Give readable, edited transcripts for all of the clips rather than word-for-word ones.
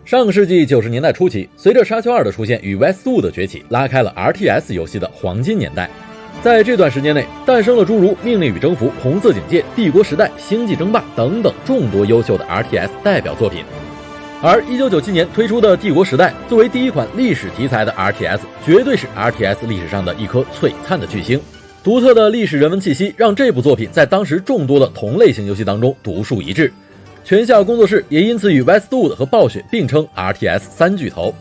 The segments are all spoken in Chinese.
上个世纪90年代初期，随着沙丘2的出现与 Westwood 的崛起，拉开了 RTS 游戏的黄金年代。在这段时间内，诞生了诸如《命令与征服》、《红色警戒》、《帝国时代》、《星际争霸》等等众多优秀的 RTS 代表作品。而1997年推出的《帝国时代》作为第一款历史题材的 RTS， 绝对是 RTS 历史上的一颗璀璨的巨星。独特的历史人文气息让这部作品在当时众多的同类型游戏当中独树一帜。全效工作室也因此与 Westwood 和暴雪并称 RTS 三巨头。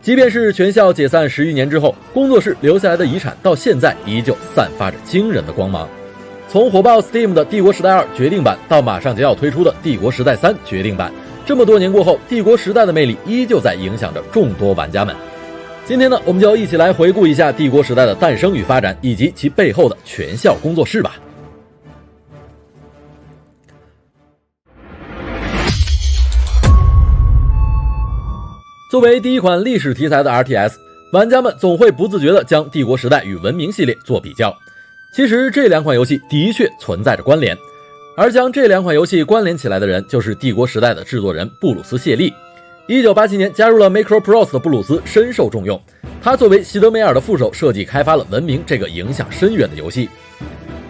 即便是全效解散10余年之后，工作室留下来的遗产到现在依旧散发着惊人的光芒。从火爆 Steam 的《帝国时代2》决定版到马上就要推出的《帝国时代3》决定版，这么多年过后，帝国时代的魅力依旧在影响着众多玩家们。今天呢，我们就一起来回顾一下帝国时代的诞生与发展，以及其背后的全效工作室吧。作为第一款历史题材的 RTS， 玩家们总会不自觉地将帝国时代与文明系列做比较。其实这两款游戏的确存在着关联，而将这两款游戏关联起来的人就是帝国时代的制作人布鲁斯·谢利。1987年加入了 Microprose 的布鲁斯深受重用，他作为席德梅尔的副手设计开发了文明这个影响深远的游戏。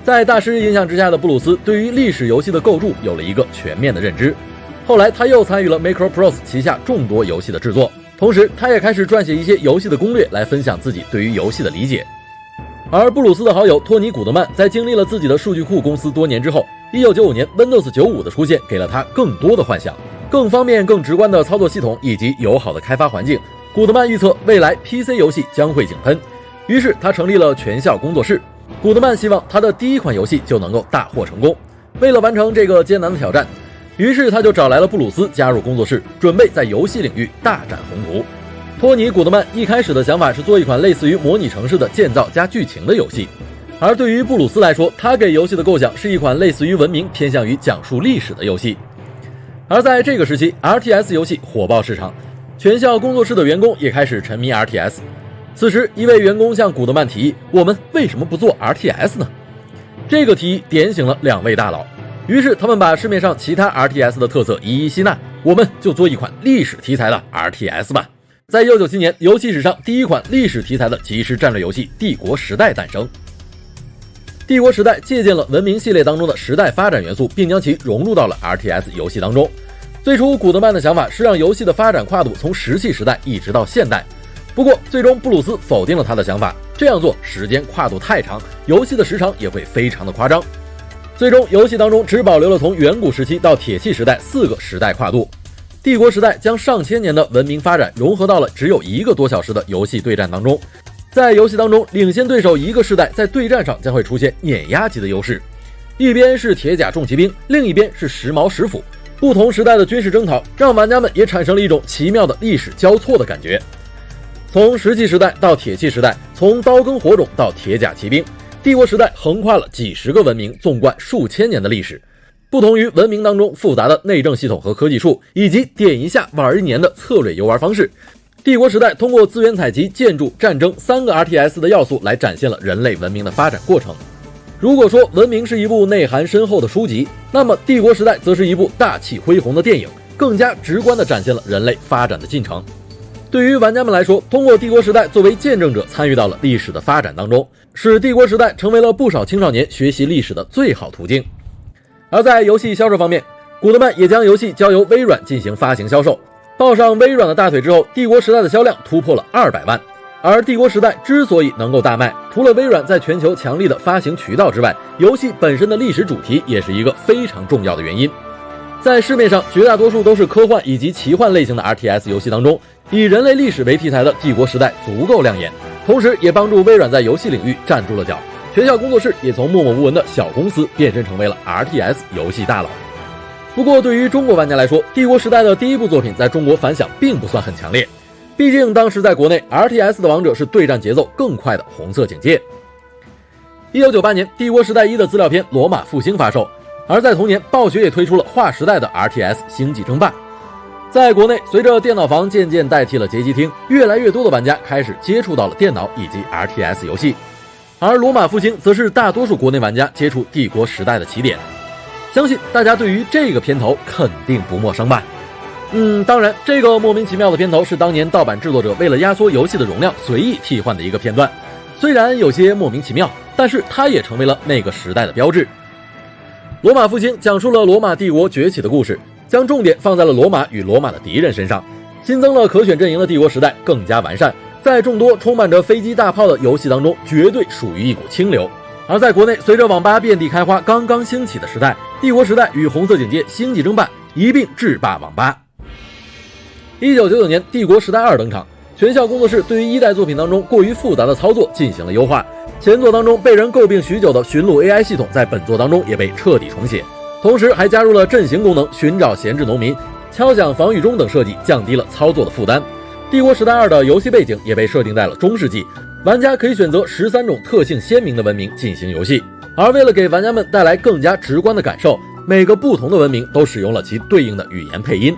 在大师影响之下的布鲁斯对于历史游戏的构筑有了一个全面的认知。后来他又参与了 Microprose 旗下众多游戏的制作，同时他也开始撰写一些游戏的攻略来分享自己对于游戏的理解。而布鲁斯的好友托尼·古德曼在经历了自己的数据库公司多年之后，1995年 Windows 95的出现给了他更多的幻想，更方便更直观的操作系统以及友好的开发环境。古德曼预测未来 PC 游戏将会井喷，于是他成立了全效工作室。古德曼希望他的第一款游戏就能够大获成功，为了完成这个艰难的挑战，于是他就找来了布鲁斯加入工作室，准备在游戏领域大展宏图。托尼·古德曼一开始的想法是做一款类似于模拟城市的建造加剧情的游戏，而对于布鲁斯来说，他给游戏的构想是一款类似于文明偏向于讲述历史的游戏。而在这个时期 RTS 游戏火爆市场，全效工作室的员工也开始沉迷 RTS。 此时一位员工向古德曼提议，我们为什么不做 RTS 呢？这个提议点醒了两位大佬，于是他们把市面上其他 RTS 的特色一一吸纳，我们就做一款历史题材的 RTS 吧。在1997年，游戏史上第一款历史题材的即时战略游戏《帝国时代》诞生。帝国时代借鉴了文明系列当中的时代发展元素，并将其融入到了 RTS 游戏当中。最初古德曼的想法是让游戏的发展跨度从石器时代一直到现代，不过最终布鲁斯否定了他的想法，这样做时间跨度太长，游戏的时长也会非常的夸张。最终游戏当中只保留了从远古时期到铁器时代4个时代跨度。帝国时代将上千年的文明发展融合到了只有1个多小时的游戏对战当中。在游戏当中，领先对手1个世代在对战上将会出现碾压级的优势，一边是铁甲重骑兵，另一边是时矛石斧，不同时代的军事征讨让玩家们也产生了一种奇妙的历史交错的感觉。从石器时代到铁器时代，从刀耕火种到铁甲骑兵，帝国时代横跨了几十个文明，纵贯数千年的历史。不同于文明当中复杂的内政系统和科技树，以及点一下玩一年的策略游玩方式，帝国时代通过资源采集、建筑、战争3个 RTS 的要素来展现了人类文明的发展过程。如果说文明是一部内涵深厚的书籍，那么帝国时代则是一部大气恢宏的电影，更加直观地展现了人类发展的进程。对于玩家们来说，通过帝国时代作为见证者参与到了历史的发展当中，使帝国时代成为了不少青少年学习历史的最好途径。而在游戏销售方面，古德曼也将游戏交由微软进行发行销售。抱上微软的大腿之后，帝国时代的销量突破了200万。而帝国时代之所以能够大卖，除了微软在全球强力的发行渠道之外，游戏本身的历史主题也是一个非常重要的原因。在市面上绝大多数都是科幻以及奇幻类型的 RTS 游戏当中，以人类历史为题材的帝国时代足够亮眼，同时也帮助微软在游戏领域站住了脚。全效工作室也从默默无闻的小公司变身成为了 RTS 游戏大佬。不过对于中国玩家来说，帝国时代的第一部作品在中国反响并不算很强烈，毕竟当时在国内 RTS 的王者是对战节奏更快的红色警戒。1998年帝国时代1的资料片罗马复兴发售，而在同年暴雪也推出了划时代的 RTS 星际争霸。在国内，随着电脑房渐渐代替了街机厅，越来越多的玩家开始接触到了电脑以及 RTS 游戏，而罗马复兴则是大多数国内玩家接触帝国时代的起点。相信大家对于这个片头肯定不陌生吧。当然，这个莫名其妙的片头是当年盗版制作者为了压缩游戏的容量随意替换的一个片段，虽然有些莫名其妙，但是它也成为了那个时代的标志。罗马复兴讲述了罗马帝国崛起的故事，将重点放在了罗马与罗马的敌人身上，新增了可选阵营的帝国时代更加完善，在众多充满着飞机大炮的游戏当中绝对属于一股清流。而在国内，随着网吧遍地开花刚刚兴起的时代，帝国时代与红色警戒、星际争霸一并制霸网吧。1999年，帝国时代2登场，全效工作室对于一代作品当中过于复杂的操作进行了优化，前作当中被人诟病许久的寻路 AI 系统在本作当中也被彻底重写，同时还加入了阵型功能、寻找闲置农民、敲响防御钟等设计，降低了操作的负担。帝国时代2的游戏背景也被设定在了中世纪，玩家可以选择13种特性鲜明的文明进行游戏，而为了给玩家们带来更加直观的感受，每个不同的文明都使用了其对应的语言配音。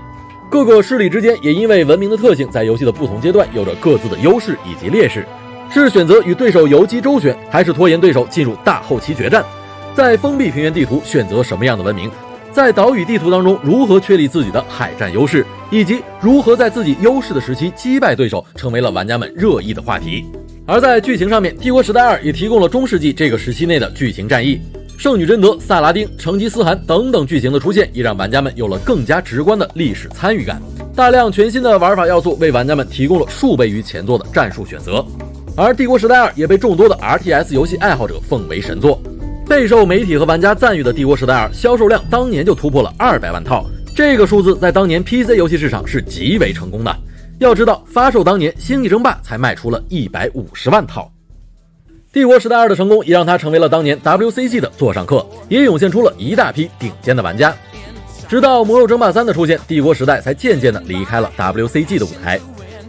各个势力之间也因为文明的特性，在游戏的不同阶段有着各自的优势以及劣势，是选择与对手游击周旋，还是拖延对手进入大后期决战？在封闭平原地图选择什么样的文明？在岛屿地图当中如何确立自己的海战优势，以及如何在自己优势的时期击败对手，成为了玩家们热议的话题。而在剧情上面，帝国时代2也提供了中世纪这个时期内的剧情战役，圣女贞德、萨拉丁、成吉思汗等等剧情的出现，也让玩家们有了更加直观的历史参与感。大量全新的玩法要素为玩家们提供了数倍于前作的战术选择。而帝国时代2也被众多的 RTS 游戏爱好者奉为神作，备受媒体和玩家赞誉的帝国时代2销售量当年就突破了200万套，这个数字在当年 PC 游戏市场是极为成功的。要知道，发售当年星际争霸才卖出了150万套。帝国时代2的成功也让它成为了当年 WCG 的座上客，也涌现出了一大批顶尖的玩家。直到魔兽争霸3的出现，帝国时代才渐渐地离开了 WCG 的舞台。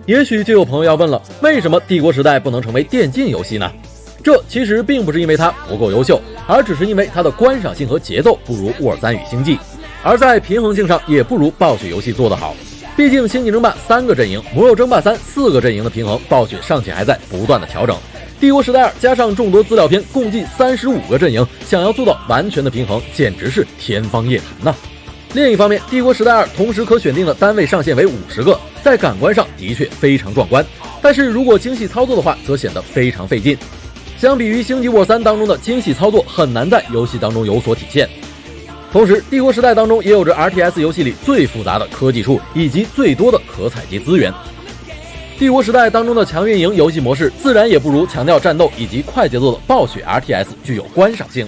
也许就有朋友要问了，为什么帝国时代不能成为电竞游戏呢？这其实并不是因为它不够优秀，而只是因为它的观赏性和节奏不如沃尔3与星际，而在平衡性上也不如暴雪游戏做得好。毕竟星际争霸3个阵营，魔兽争霸3 4个阵营的平衡，暴雪尚且还在不断的调整。帝国时代2加上众多资料片，共计35个阵营，想要做到完全的平衡，简直是天方夜谭呐。另一方面，帝国时代2同时可选定的单位上限为50个，在感官上的确非常壮观，但是如果精细操作的话，则显得非常费劲。相比于星际沃3当中的精细操作，很难在游戏当中有所体现。同时，帝国时代当中也有着 RTS 游戏里最复杂的科技树以及最多的可采集资源。帝国时代当中的强运营游戏模式，自然也不如强调战斗以及快节奏的暴雪 RTS 具有观赏性。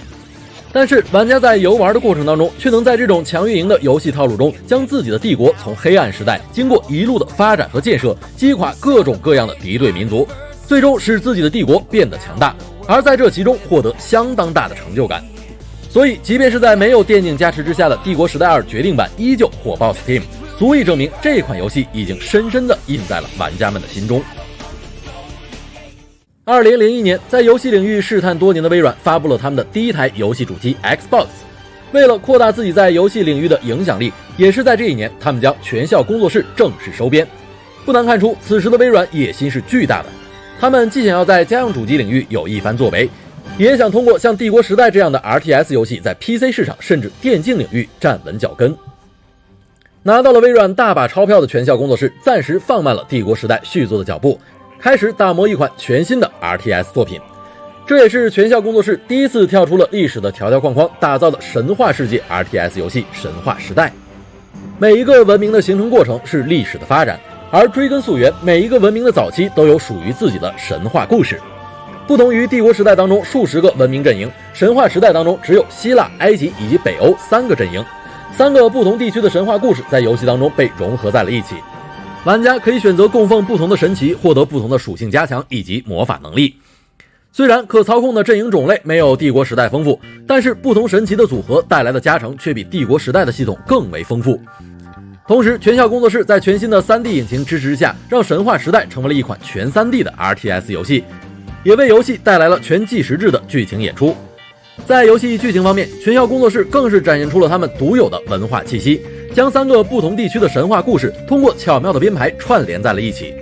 但是玩家在游玩的过程当中，却能在这种强运营的游戏套路中，将自己的帝国从黑暗时代经过一路的发展和建设，击垮各种各样的敌对民族，最终使自己的帝国变得强大，而在这其中获得相当大的成就感。所以即便是在没有电竞加持之下的帝国时代2决定版依旧火爆 Steam， 足以证明这款游戏已经深深地印在了玩家们的心中。2001年，在游戏领域试探多年的微软发布了他们的第一台游戏主机 Xbox。为了扩大自己在游戏领域的影响力，也是在这一年，他们将全效工作室正式收编。不难看出，此时的微软野心是巨大的。他们既想要在家用主机领域有一番作为，也想通过像帝国时代这样的 RTS 游戏在 PC 市场甚至电竞领域站稳脚跟。拿到了微软大把钞票的全效工作室暂时放慢了帝国时代续作的脚步，开始打磨一款全新的 RTS 作品。这也是全效工作室第一次跳出了历史的条条框框，打造的神话世界 RTS 游戏《神话时代》。每一个文明的形成过程是历史的发展，而追根溯源，每一个文明的早期都有属于自己的神话故事。不同于帝国时代当中数十个文明阵营，神话时代当中只有希腊、埃及以及北欧3个阵营，3个不同地区的神话故事在游戏当中被融合在了一起。玩家可以选择供奉不同的神奇，获得不同的属性加强以及魔法能力。虽然可操控的阵营种类没有帝国时代丰富，但是不同神奇的组合带来的加成却比帝国时代的系统更为丰富。同时，全效工作室在全新的 3D 引擎支持之下，让神话时代成为了一款全 3D 的 RTS 游戏，也为游戏带来了全计时制的剧情演出。在游戏剧情方面，全效工作室更是展现出了他们独有的文化气息，将3个不同地区的神话故事通过巧妙的编排串联在了一起。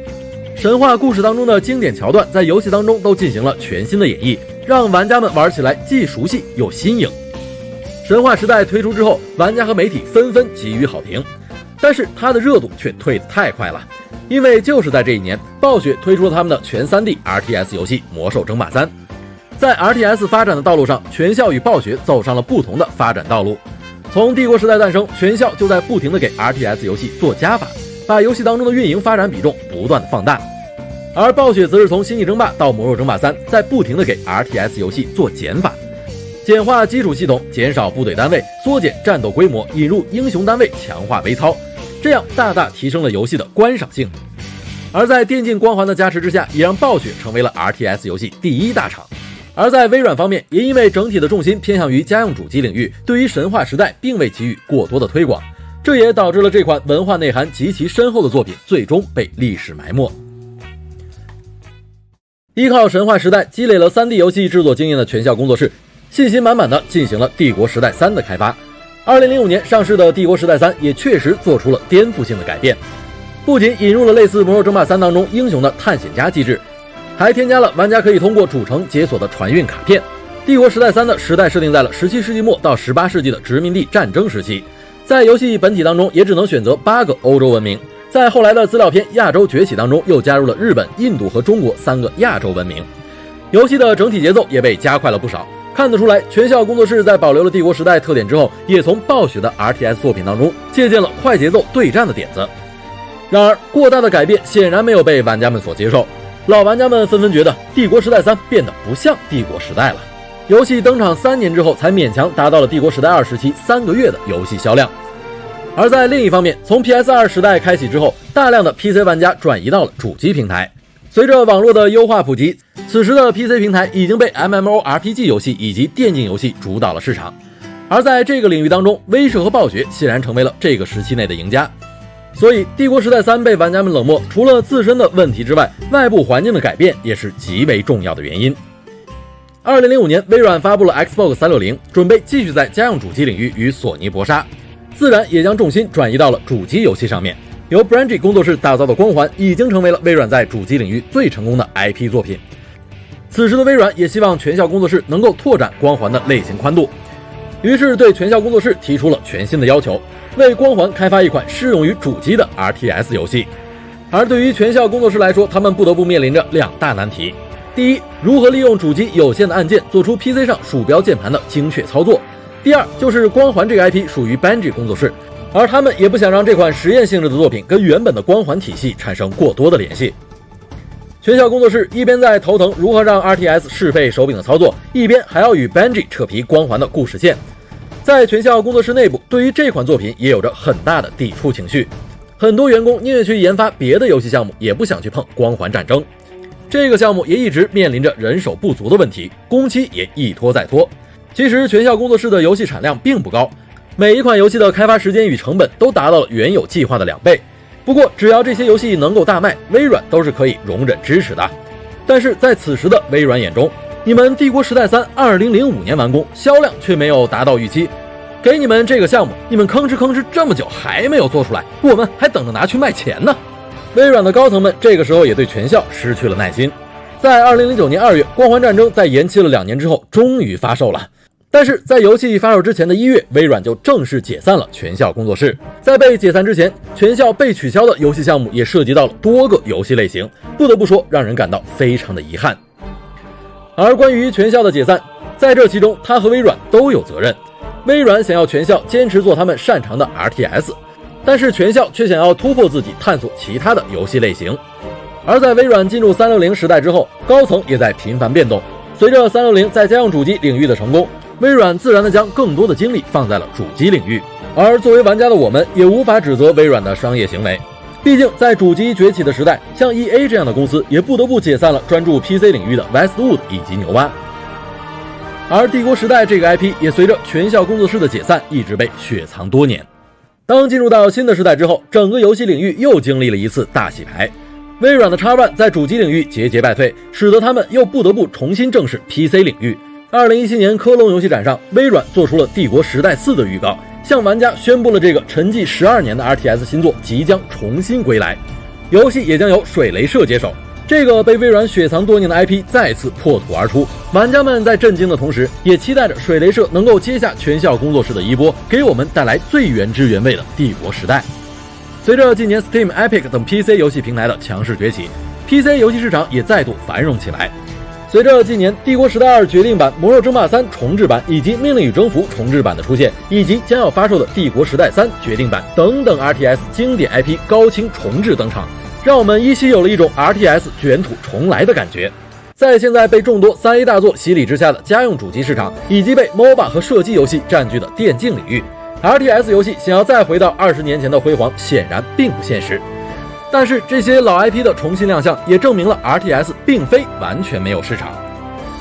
神话故事当中的经典桥段在游戏当中都进行了全新的演绎，让玩家们玩起来既熟悉又新颖。神话时代推出之后，玩家和媒体纷纷给予好评。但是它的热度却退得太快了，因为就是在这一年，暴雪推出了他们的全 3D RTS 游戏《魔兽争霸3》。在 RTS 发展的道路上，全校与暴雪走上了不同的发展道路。从帝国时代诞生，全校就在不停地给 RTS 游戏做加法，把游戏当中的运营发展比重不断的放大。而暴雪则是从星际争霸到魔兽争霸3，在不停地给 RTS 游戏做减法，简化基础系统，减少部队单位，缩减战斗规模，引入英雄单位，强化微操，这样大大提升了游戏的观赏性。而在电竞光环的加持之下，也让暴雪成为了 RTS 游戏第一大厂。而在微软方面，也因为整体的重心偏向于家用主机领域，对于神话时代并未给予过多的推广，这也导致了这款文化内涵极其深厚的作品最终被历史埋没。依靠神话时代积累了 3D 游戏制作经验的全校工作室，信心满满的进行了帝国时代3的开发。2005年上市的帝国时代3也确实做出了颠覆性的改变，不仅引入了类似魔兽争霸3当中英雄的探险家机制，还添加了玩家可以通过主城解锁的船运卡片。帝国时代3的时代设定在了17世纪末到18世纪的殖民地战争时期，在游戏本体当中也只能选择8个欧洲文明，在后来的资料片《亚洲崛起》当中又加入了日本、印度和中国3个亚洲文明。游戏的整体节奏也被加快了不少，看得出来全校工作室在保留了帝国时代特点之后，也从暴雪的 RTS 作品当中借鉴了快节奏对战的点子。然而过大的改变显然没有被玩家们所接受，老玩家们纷纷觉得帝国时代3变得不像帝国时代了。游戏登场3年之后才勉强达到了帝国时代2时期3个月的游戏销量。而在另一方面，从 PS2 时代开启之后，大量的 PC 玩家转移到了主机平台。随着网络的优化普及，此时的 PC 平台已经被 MMORPG 游戏以及电竞游戏主导了市场。而在这个领域当中，威社和暴雪显然成为了这个时期内的赢家。所以帝国时代3被玩家们冷漠，除了自身的问题之外，外部环境的改变也是极为重要的原因。2005年，微软发布了 Xbox 360，准备继续在家用主机领域与索尼搏杀，自然也将重心转移到了主机游戏上面。由 Bungie 工作室打造的光环已经成为了微软在主机领域最成功的 IP 作品。此时的微软也希望全校工作室能够拓展光环的类型宽度，于是对全校工作室提出了全新的要求，为光环开发一款适用于主机的 RTS 游戏。而对于全校工作室来说，他们不得不面临着2大难题。第一，如何利用主机有限的按键做出 PC 上鼠标键盘的精确操作。第二，就是光环这个 IP 属于 Bungie 工作室，而他们也不想让这款实验性质的作品跟原本的光环体系产生过多的联系。全校工作室一边在头疼如何让 RTS 适配手柄的操作，一边还要与 Bungie 扯皮光环的故事线。在全校工作室内部，对于这款作品也有着很大的抵触情绪，很多员工宁愿去研发别的游戏项目，也不想去碰光环战争。这个项目也一直面临着人手不足的问题，工期也一拖再拖。其实全校工作室的游戏产量并不高，每一款游戏的开发时间与成本都达到了原有计划的2倍。不过只要这些游戏能够大卖，微软都是可以容忍支持的。但是在此时的微软眼中，你们帝国时代3 2005年完工，销量却没有达到预期，给你们这个项目，你们吭哧这么久还没有做出来，我们还等着拿去卖钱呢。微软的高层们这个时候也对全校失去了耐心。在2009年2月，光环战争在延期了2年之后终于发售了。但是在游戏发售之前的1月，微软就正式解散了全校工作室。在被解散之前，全校被取消的游戏项目也涉及到了多个游戏类型，不得不说让人感到非常的遗憾。而关于全校的解散，在这其中他和微软都有责任。微软想要全校坚持做他们擅长的 RTS， 但是全校却想要突破自己，探索其他的游戏类型。而在微软进入360时代之后，高层也在频繁变动。随着360在家用主机领域的成功，微软自然地将更多的精力放在了主机领域。而作为玩家的我们，也无法指责微软的商业行为，毕竟在主机崛起的时代，像 EA 这样的公司也不得不解散了专注 PC 领域的 Westwood 以及牛蛙。而帝国时代这个 IP 也随着全校工作室的解散一直被雪藏多年。当进入到新的时代之后，整个游戏领域又经历了一次大洗牌。微软的 X1 在主机领域节节败退，使得他们又不得不重新正视 PC 领域。2017年科隆游戏展上，微软做出了帝国时代4的预告，向玩家宣布了这个沉寂12年的 RTS 新作即将重新归来，游戏也将由水雷社接手。这个被微软雪藏多年的 IP 再次破土而出，玩家们在震惊的同时，也期待着水雷社能够接下全校工作室的衣钵，给我们带来最原汁原味的帝国时代。随着近年 Steam、Epic 等 PC 游戏平台的强势崛起， PC 游戏市场也再度繁荣起来。随着近年《帝国时代2》决定版、《魔兽争霸3》重置版以及《命令与征服》重置版的出现，以及将要发售的《帝国时代3》决定版等等 RTS 经典 IP 高清重置登场，让我们依稀有了一种 RTS 卷土重来的感觉。在现在被众多 3A 大作洗礼之下的家用主机市场，以及被 MOBA 和射击游戏占据的电竞领域， RTS 游戏想要再回到20年前的辉煌，显然并不现实。但是这些老 IP 的重新亮相，也证明了 RTS 并非完全没有市场。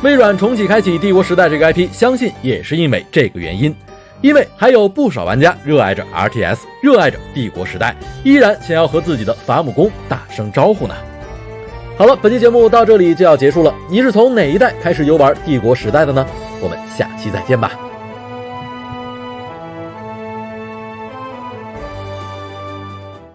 微软重启开启帝国时代这个 IP， 相信也是因为这个原因，因为还有不少玩家热爱着 RTS， 热爱着帝国时代，依然想要和自己的伐木工打声招呼呢。好了，本期节目到这里就要结束了，你是从哪一代开始游玩帝国时代的呢？我们下期再见吧。